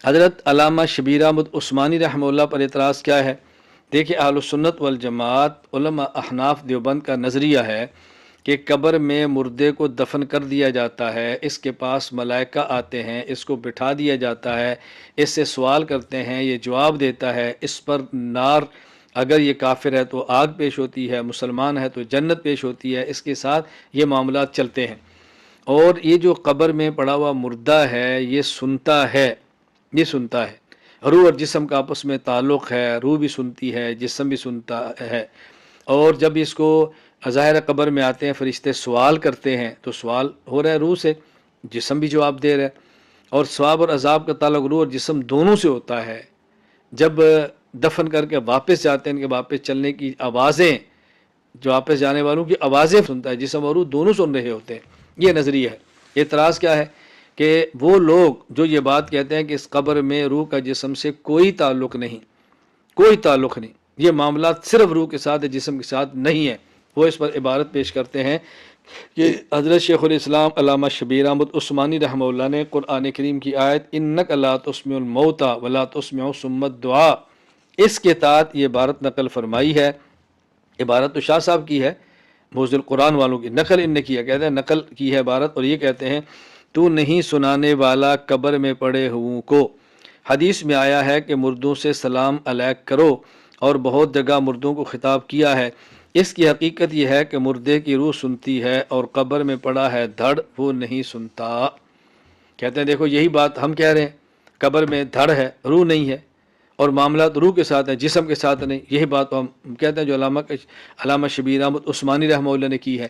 حضرت علامہ شبیر احمد عثمانی رحمہ اللہ پر اعتراض کیا ہے؟ دیکھیں، اہل سنت والجماعت علماء احناف دیوبند کا نظریہ ہے کہ قبر میں مردے کو دفن کر دیا جاتا ہے، اس کے پاس ملائکہ آتے ہیں، اس کو بٹھا دیا جاتا ہے، اس سے سوال کرتے ہیں، یہ جواب دیتا ہے، اس پر نار، اگر یہ کافر ہے تو آگ پیش ہوتی ہے، مسلمان ہے تو جنت پیش ہوتی ہے، اس کے ساتھ یہ معاملات چلتے ہیں۔ اور یہ جو قبر میں پڑا ہوا مردہ ہے یہ سنتا ہے، یہ سنتا ہے، روح اور جسم کا آپس میں تعلق ہے، روح بھی سنتی ہے، جسم بھی سنتا ہے۔ اور جب اس کو ظاہر قبر میں آتے ہیں، فرشتے سوال کرتے ہیں تو سوال ہو رہا ہے روح سے، جسم بھی جواب دے رہا ہے، اور ثواب اور عذاب کا تعلق روح اور جسم دونوں سے ہوتا ہے۔ جب دفن کر کے واپس جاتے ہیں، ان کے واپس چلنے کی آوازیں، جو واپس جانے والوں کی آوازیں سنتا ہے، جسم اور روح دونوں سن رہے ہوتے ہیں۔ یہ نظریہ ہے۔ اعتراض کیا ہے کہ وہ لوگ جو یہ بات کہتے ہیں کہ اس قبر میں روح کا جسم سے کوئی تعلق نہیں، کوئی تعلق نہیں، یہ معاملات صرف روح کے ساتھ ہے، جسم کے ساتھ نہیں ہے، وہ اس پر عبارت پیش کرتے ہیں کہ حضرت شیخ الاسلام علامہ شبیر احمد عثمانی رحمہ اللہ نے قرآن کریم کی آیت انک لا تسمع الموتى ولا تسمع صم الدعاء، اس کے تحت یہ عبارت نقل فرمائی ہے۔ عبارت تو شاہ صاحب کی ہے، موزل قرآن والوں کی، نقل ان نے کیا، کہتے ہیں نقل کی ہے عبارت، اور یہ کہتے ہیں تو نہیں سنانے والا قبر میں پڑے ہوں کو۔ حدیث میں آیا ہے کہ مردوں سے سلام علیک کرو، اور بہت جگہ مردوں کو خطاب کیا ہے۔ اس کی حقیقت یہ ہے کہ مردے کی روح سنتی ہے اور قبر میں پڑا ہے دھڑ وہ نہیں سنتا۔ کہتے ہیں دیکھو یہی بات ہم کہہ رہے ہیں، قبر میں دھڑ ہے، روح نہیں ہے، اور معاملات روح کے ساتھ ہیں، جسم کے ساتھ نہیں۔ یہی بات ہم کہتے ہیں جو علامہ شبیر احمد عثمانی رحمہ اللہ نے کی ہے۔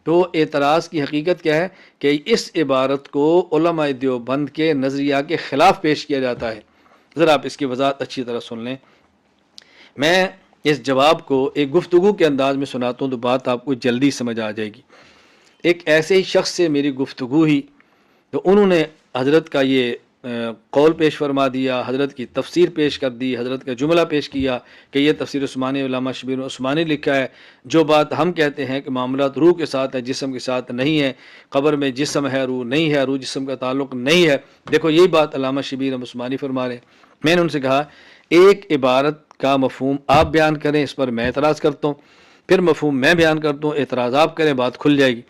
تو اعتراض کی حقیقت کیا ہے کہ اس عبارت کو علماء دیوبند کے نظریہ کے خلاف پیش کیا جاتا ہے۔ ذرا آپ اس کی وضاحت اچھی طرح سن لیں۔ میں اس جواب کو ایک گفتگو کے انداز میں سناتا ہوں تو بات آپ کو جلدی سمجھ آ جائے گی۔ ایک ایسے ہی شخص سے میری گفتگو ہوئی تو انہوں نے حضرت کا یہ قول پیش فرما دیا، حضرت کی تفسیر پیش کر دی، حضرت کا جملہ پیش کیا کہ یہ تفسیر عثمانی علامہ شبیر عثمانی لکھا ہے، جو بات ہم کہتے ہیں کہ معاملات روح کے ساتھ ہے، جسم کے ساتھ نہیں ہے، قبر میں جسم ہے، روح نہیں ہے، روح جسم کا تعلق نہیں ہے، دیکھو یہی بات علامہ شبیر عثمانی فرما رہے ہیں۔ میں نے ان سے کہا ایک عبارت کا مفہوم آپ بیان کریں، اس پر میں اعتراض کرتا ہوں، پھر مفہوم میں بیان کرتا ہوں، اعتراض آپ کریں، بات کھل جائے گی۔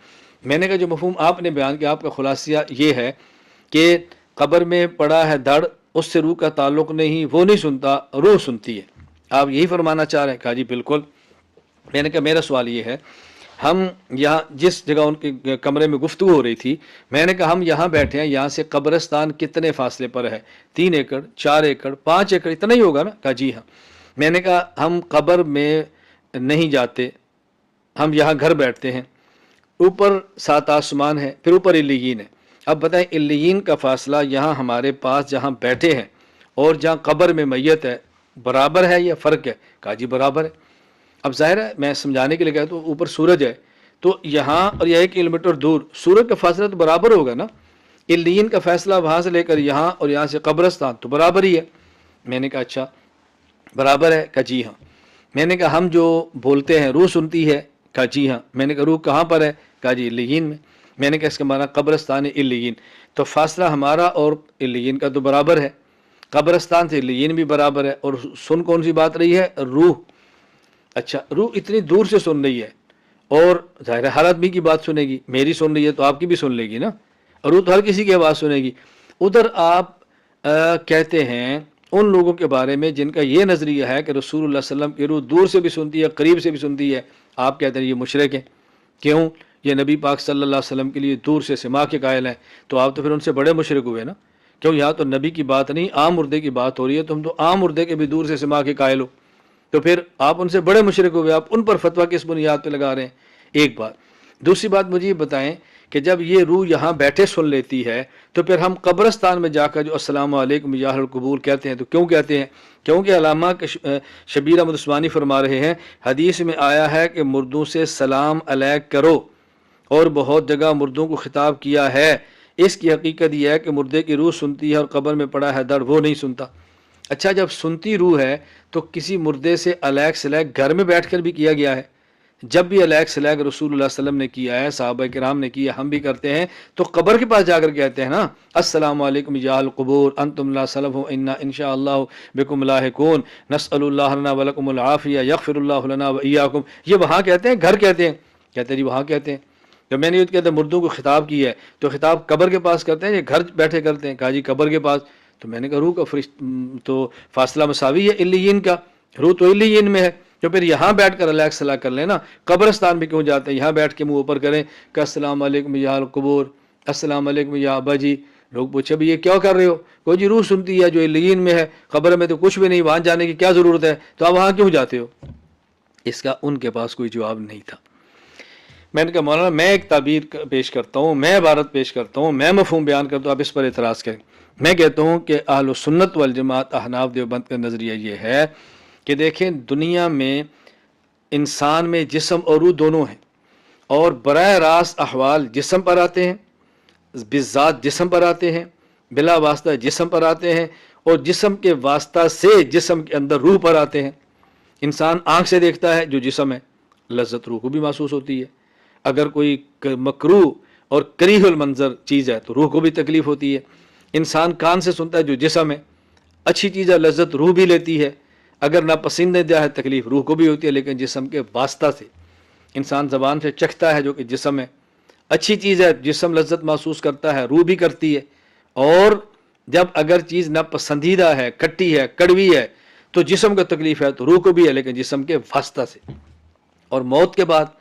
میں نے کہا جو مفہوم آپ نے بیان کیا، آپ کا خلاصہ یہ ہے کہ قبر میں پڑا ہے دھڑ، اس سے روح کا تعلق نہیں، وہ نہیں سنتا، روح سنتی ہے، آپ یہی فرمانا چاہ رہے ہیں؟ کہا جی بالکل۔ میں نے کہا میرا سوال یہ ہے، ہم یہاں جس جگہ ان کے کمرے میں گفتگو ہو رہی تھی، میں نے کہا ہم یہاں بیٹھے ہیں، یہاں سے قبرستان کتنے فاصلے پر ہے؟ 3 ایکڑ، 4 ایکڑ، 5 ایکڑ، اتنا ہی ہوگا نا؟ کہا جی ہاں۔ میں نے کہا ہم قبر میں نہیں جاتے، ہم یہاں گھر بیٹھتے ہیں، اوپر 7 آسمان ہے، پھر اوپر علیین ہے، اب بتائیں علیین کا فاصلہ یہاں ہمارے پاس جہاں بیٹھے ہیں اور جہاں قبر میں میت ہے برابر ہے یا فرق ہے؟ کہا جی برابر ہے۔ اب ظاہر ہے میں سمجھانے کے لیے کہا تو اوپر سورج ہے تو یہاں اور یہ 1 کلومیٹر دور سورج کا فاصلہ تو برابر ہوگا نا، علیین کا فاصلہ وہاں سے لے کر یہاں اور یہاں سے قبرستان تو برابر ہی ہے۔ میں نے کہا اچھا برابر ہے؟ کہا جی ہاں۔ میں نے کہا ہم جو بولتے ہیں روح سنتی ہے؟ کہا جی ہاں۔ میں نے کہا روح کہاں پر ہے؟ کہا جی علیین میں۔ میں نے کہا اس کا معنی قبرستان علیین، تو فاصلہ ہمارا اور علیین کا تو برابر ہے، قبرستان سے علیین بھی برابر ہے، اور سن کون سی بات رہی ہے؟ روح۔ اچھا روح اتنی دور سے سن رہی ہے، اور ظاہر ہے ہر آدمی کی بات سنے گی، میری سن رہی ہے تو آپ کی بھی سن لے گی نا، روح تو ہر کسی کی آواز سنے گی۔ ادھر آپ کہتے ہیں ان لوگوں کے بارے میں جن کا یہ نظریہ ہے کہ رسول اللہ صلی اللہ علیہ وسلم کی روح دور سے بھی سنتی ہے، قریب سے بھی سنتی ہے، آپ کہتے ہیں یہ مشرک ہیں۔ کیوں؟ یہ نبی پاک صلی اللہ علیہ وسلم کے لیے دور سے سماع کے قائل ہیں، تو آپ تو پھر ان سے بڑے مشرک ہوئے نا، کیوں یہاں تو نبی کی بات نہیں عام مردے کی بات ہو رہی ہے، تم تو عام مردے کے بھی دور سے سماع کے قائل ہو، تو پھر آپ ان سے بڑے مشرک ہوئے، آپ ان پر فتویٰ کس بنیاد پہ لگا رہے ہیں؟ ایک بات۔ دوسری بات مجھے یہ بتائیں کہ جب یہ روح یہاں بیٹھے سن لیتی ہے تو پھر ہم قبرستان میں جا کر جو السلام علیکم یا اہل القبور کہتے ہیں تو کیوں کہتے ہیں؟ کیونکہ علامہ شبیر احمد عثمانی فرما رہے ہیں حدیث میں آیا ہے کہ مردوں سے سلام علیک کرو، اور بہت جگہ مردوں کو خطاب کیا ہے۔ اس کی حقیقت یہ ہے کہ مردے کی روح سنتی ہے اور قبر میں پڑا ہے دڑ وہ نہیں سنتا۔ اچھا جب سنتی روح ہے تو کسی مردے سے علیک سلیک گھر میں بیٹھ کر بھی کیا گیا ہے؟ جب بھی علیہ صلیہ رسول اللہ صلی اللہ علیہ وسلم نے کیا ہے، صحابہ کرام نے کیا، ہم بھی کرتے ہیں، تو قبر کے پاس جا کر کہتے ہیں نا، السلام علیکم یا القبور انتم لا صلف انا انشاء اللہ بکم لاحقون نسأل اللہ لنا ولکم العافیہ یغفر اللہ لنا وایاکم. یہ وہاں کہتے ہیں، گھر کہتے ہیں، کہتے ہیں جی وہاں کہتے ہیں. جب میں نے یہ کہتے ہیں مردوں کو خطاب کی ہے تو خطاب قبر کے پاس کرتے ہیں یا گھر بیٹھے کرتے ہیں؟ کہا جی قبر کے پاس. تو میں نے کہا روح کا تو فاصلہ مساوی ہے علیین کا، روح تو علیین میں ہے، تو پھر یہاں بیٹھ کر اللہ صلاح کر لینا. قبرستان بھی کیوں جاتے ہیں؟ یہاں بیٹھ کے منہ اوپر کریں کہ السلام علیکم یا القبور، السلام علیکم یا ابا جی. لوگ پوچھے بھی یہ کیا کر رہے ہو؟ کوئی جی روح سنتی ہے جو علیین میں ہے، قبر میں تو کچھ بھی نہیں، وہاں جانے کی کیا ضرورت ہے، تو آپ وہاں کیوں جاتے ہو؟ اس کا ان کے پاس کوئی جواب نہیں تھا. میں نے کہا مولانا میں ایک تعبیر پیش کرتا ہوں، میں عبارت پیش کرتا ہوں، میں مفہوم بیان کرتا ہوں، آپ اس پر اعتراض کریں. میں کہتا ہوں کہ اہل سنت والجماعت احناف دیوبند کا نظریہ یہ ہے کہ دیکھیں دنیا میں انسان میں جسم اور روح دونوں ہیں، اور براہ راست احوال جسم پر آتے ہیں، بذات جسم پر آتے ہیں، بلا واسطہ جسم پر آتے ہیں، اور جسم کے واسطہ سے جسم کے اندر روح پر آتے ہیں. انسان آنکھ سے دیکھتا ہے جو جسم ہے، لذت روح کو بھی محسوس ہوتی ہے. اگر کوئی مکروہ اور کریہ المنظر چیز ہے تو روح کو بھی تکلیف ہوتی ہے. انسان کان سے سنتا ہے جو جسم ہے، اچھی چیز ہے لذت روح بھی لیتی ہے، اگر ناپسندیدہ ہے تکلیف روح کو بھی ہوتی ہے. لیکن جسم کے واسطہ سے انسان زبان سے چکھتا ہے جو کہ جسم ہے، اچھی چیز ہے جسم لذت محسوس کرتا ہے، روح بھی کرتی ہے. اور جب اگر چیز ناپسندیدہ ہے، کھٹی ہے، کڑوی ہے، تو جسم کو تکلیف ہے تو روح کو بھی ہے، لیکن جسم کے واسطہ سے. اور موت کے بعد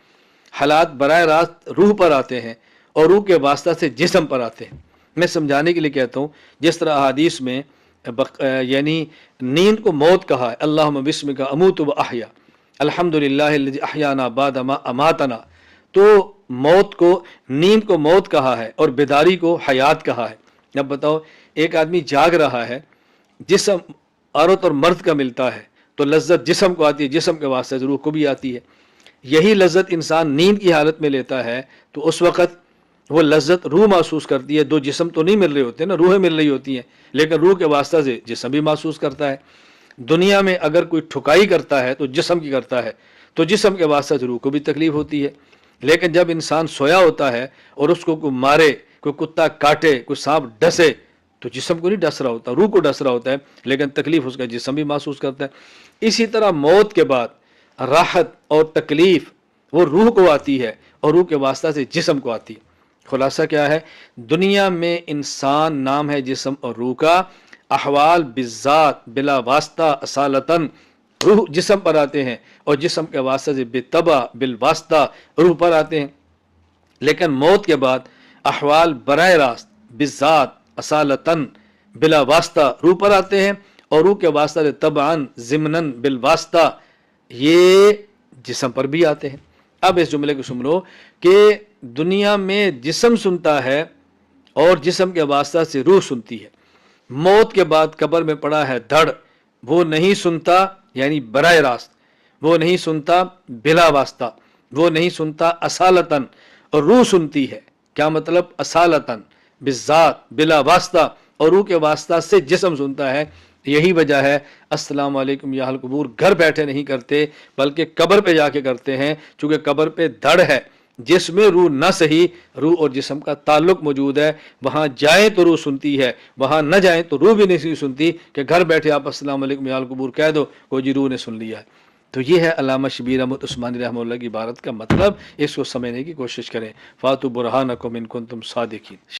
حالات براہ راست روح پر آتے ہیں اور روح کے واسطہ سے جسم پر آتے ہیں. میں سمجھانے کے لیے کہتا ہوں، جس طرح احادیث میں یعنی نیند کو موت کہا ہے، اللہم بسمک اموت و احیا الحمدللہ الذی احیانا بعد ما اماتنا، تو موت کو، نیند کو موت کہا ہے اور بیداری کو حیات کہا ہے. اب بتاؤ ایک آدمی جاگ رہا ہے، جسم عورت اور مرد کا ملتا ہے تو لذت جسم کو آتی ہے، جسم کے واسطے سے روح کو بھی آتی ہے. یہی لذت انسان نیند کی حالت میں لیتا ہے تو اس وقت وہ لذت روح محسوس کرتی ہے. دو جسم تو نہیں مل رہے ہوتے نا، روحیں مل رہی ہوتی ہیں، لیکن روح کے واسطہ سے جسم بھی محسوس کرتا ہے. دنیا میں اگر کوئی ٹھکائی کرتا ہے تو جسم کی کرتا ہے، تو جسم کے واسطہ سے روح کو بھی تکلیف ہوتی ہے. لیکن جب انسان سویا ہوتا ہے اور اس کو کوئی مارے، کوئی کتا کاٹے، کوئی سانپ ڈسے، تو جسم کو نہیں ڈس رہا ہوتا، روح کو ڈس رہا ہوتا ہے، لیکن تکلیف اس کا جسم بھی محسوس کرتا ہے. اسی طرح موت کے بعد راحت اور تکلیف وہ روح کو آتی ہے اور روح کے واسطہ سے جسم کو آتی ہے. خلاصہ کیا ہے؟ دنیا میں انسان نام ہے جسم اور روح کا، احوال بالذات بلا واسطہ اصالتاً روح جسم پر آتے ہیں اور جسم کے واسطہ سے بالطبع بالواسطہ روح پر آتے ہیں. لیکن موت کے بعد احوال براہ راست بالذات اصالتاً بلا واسطہ روح پر آتے ہیں اور روح کے واسطہ سے طبعاً ضمناً بالواسطہ یہ جسم پر بھی آتے ہیں. اب اس جملے کو سن لو کہ دنیا میں جسم سنتا ہے اور جسم کے واسطہ سے روح سنتی ہے. موت کے بعد قبر میں پڑا ہے دھڑ، وہ نہیں سنتا یعنی براہ راست، وہ نہیں سنتا بلا واسطہ، وہ نہیں سنتا اصالتاً، اور روح سنتی ہے. کیا مطلب؟ اصالتاً بالذات بلا واسطہ، اور روح کے واسطہ سے جسم سنتا ہے. یہی وجہ ہے السلام علیکم یا اہل قبور گھر بیٹھے نہیں کرتے بلکہ قبر پہ جا کے کرتے ہیں، چونکہ قبر پہ دھڑ ہے جس میں روح نہ صحیح، روح اور جسم کا تعلق موجود ہے. وہاں جائیں تو روح سنتی ہے، وہاں نہ جائیں تو روح بھی نہیں سنتی کہ گھر بیٹھے آپ السلام علیکم یا اہل قبور کہہ دو، کوئی جی روح نے سن لیا ہے. تو یہ ہے علامہ شبیر احمد عثمانی رحمہ اللہ کی عبارت کا مطلب. اس کو سمجھنے کی کوشش کریں. فاتو برہانکم ان کنتم صادقین.